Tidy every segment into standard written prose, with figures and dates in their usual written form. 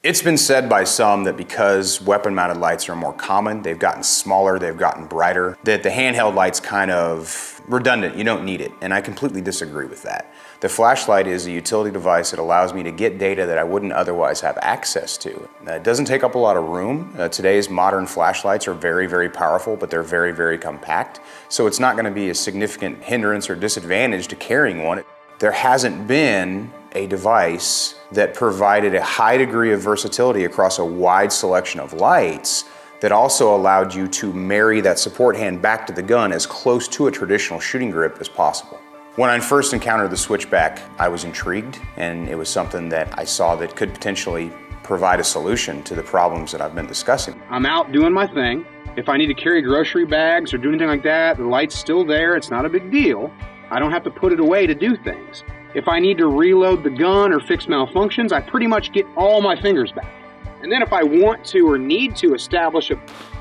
It's been said by some that because weapon-mounted lights are more common, they've gotten smaller, they've gotten brighter, that the handheld light's kind of redundant, you don't need it, and I completely disagree with that. The flashlight is a utility device that allows me to get data that I wouldn't otherwise have access to. It doesn't take up a lot of room. Today's modern flashlights are very, very powerful, but they're very, very compact, so it's not going to be a significant hindrance or disadvantage to carrying one. There hasn't been a device that provided a high degree of versatility across a wide selection of lights that also allowed you to marry that support hand back to the gun as close to a traditional shooting grip as possible. When I first encountered the SwitchBack, I was intrigued, and it was something that I saw that could potentially provide a solution to the problems that I've been discussing. I'm out doing my thing. If I need to carry grocery bags or do anything like that, the light's still there, it's not a big deal. I don't have to put it away to do things. If I need to reload the gun or fix malfunctions, I pretty much get all my fingers back. And then if I want to or need to establish a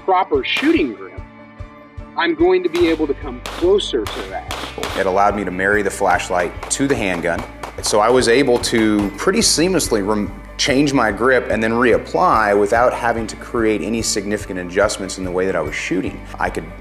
proper shooting grip, I'm going to be able to come closer to that. It allowed me to marry the flashlight to the handgun. So I was able to pretty seamlessly change my grip and then reapply without having to create any significant adjustments in the way that I was shooting. I could,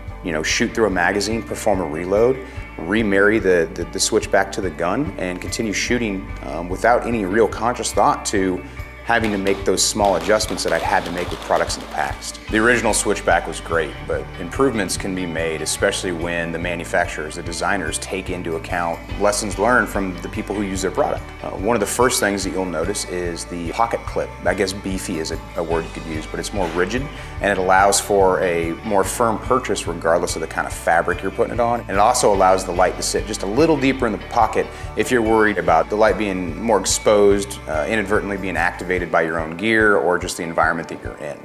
shoot through a magazine, perform a reload, remarry the SwitchBack to the gun, and continue shooting without any real conscious thought to having to make those small adjustments that I'd had to make with products in the past. The original SwitchBack was great, but improvements can be made, especially when the manufacturers, the designers, take into account lessons learned from the people who use their product. One of the first things that you'll notice is the pocket clip. I guess beefy is a word you could use, but it's more rigid, and it allows for a more firm purchase regardless of the kind of fabric you're putting it on. And it also allows the light to sit just a little deeper in the pocket if you're worried about the light being more exposed, inadvertently being activated by your own gear or just the environment that you're in.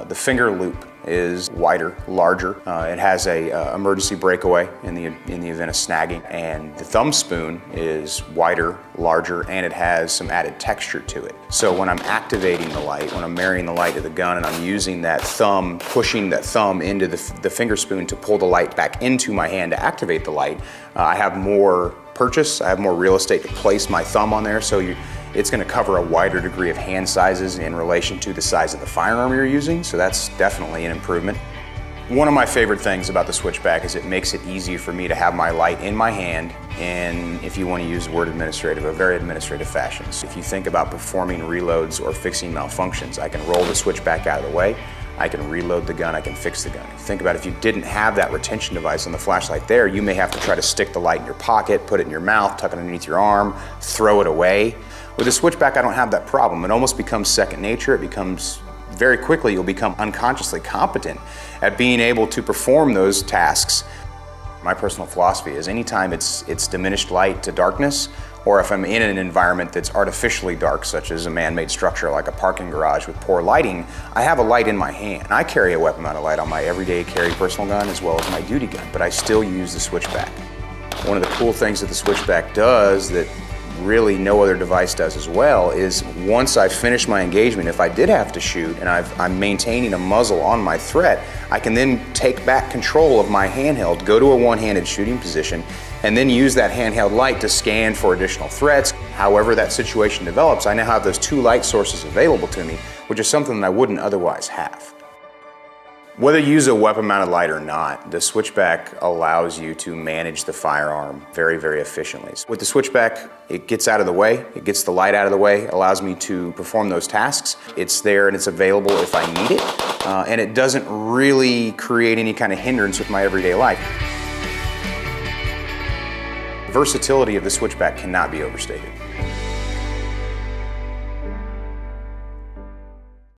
The finger loop is wider, larger. It has a emergency breakaway in the event of snagging, and the thumb spoon is wider, larger, and it has some added texture to it. So when I'm activating the light, when I'm marrying the light to the gun and I'm using that thumb, pushing that thumb into the finger spoon to pull the light back into my hand to activate the light, I have more purchase, I have more real estate to place my thumb on there, so it's going to cover a wider degree of hand sizes in relation to the size of the firearm you're using, so that's definitely an improvement. One of my favorite things about the SwitchBack is it makes it easy for me to have my light in my hand in, if you want to use the word administrative, a very administrative fashion. So if you think about performing reloads or fixing malfunctions, I can roll the SwitchBack out of the way, I can reload the gun, I can fix the gun. Think about if you didn't have that retention device on the flashlight there, you may have to try to stick the light in your pocket, put it in your mouth, tuck it underneath your arm, throw it away. With the SwitchBack, I don't have that problem. It almost becomes second nature. It becomes, very quickly, you'll become unconsciously competent at being able to perform those tasks. My personal philosophy is anytime it's diminished light to darkness, or if I'm in an environment that's artificially dark, such as a man-made structure like a parking garage with poor lighting, I have a light in my hand. I carry a weapon-mounted light on my everyday carry personal gun as well as my duty gun, but I still use the SwitchBack. One of the cool things that the SwitchBack does that really no other device does as well is once I finish my engagement, if I did have to shoot and I'm maintaining a muzzle on my threat, I can then take back control of my handheld, go to a one-handed shooting position, and then use that handheld light to scan for additional threats. However that situation develops, I now have those two light sources available to me, which is something that I wouldn't otherwise have. Whether you use a weapon-mounted light or not, the SwitchBack allows you to manage the firearm very, very efficiently. With the SwitchBack, it gets out of the way, it gets the light out of the way, allows me to perform those tasks. It's there and it's available if I need it, and it doesn't really create any kind of hindrance with my everyday life. The versatility of the SwitchBack cannot be overstated.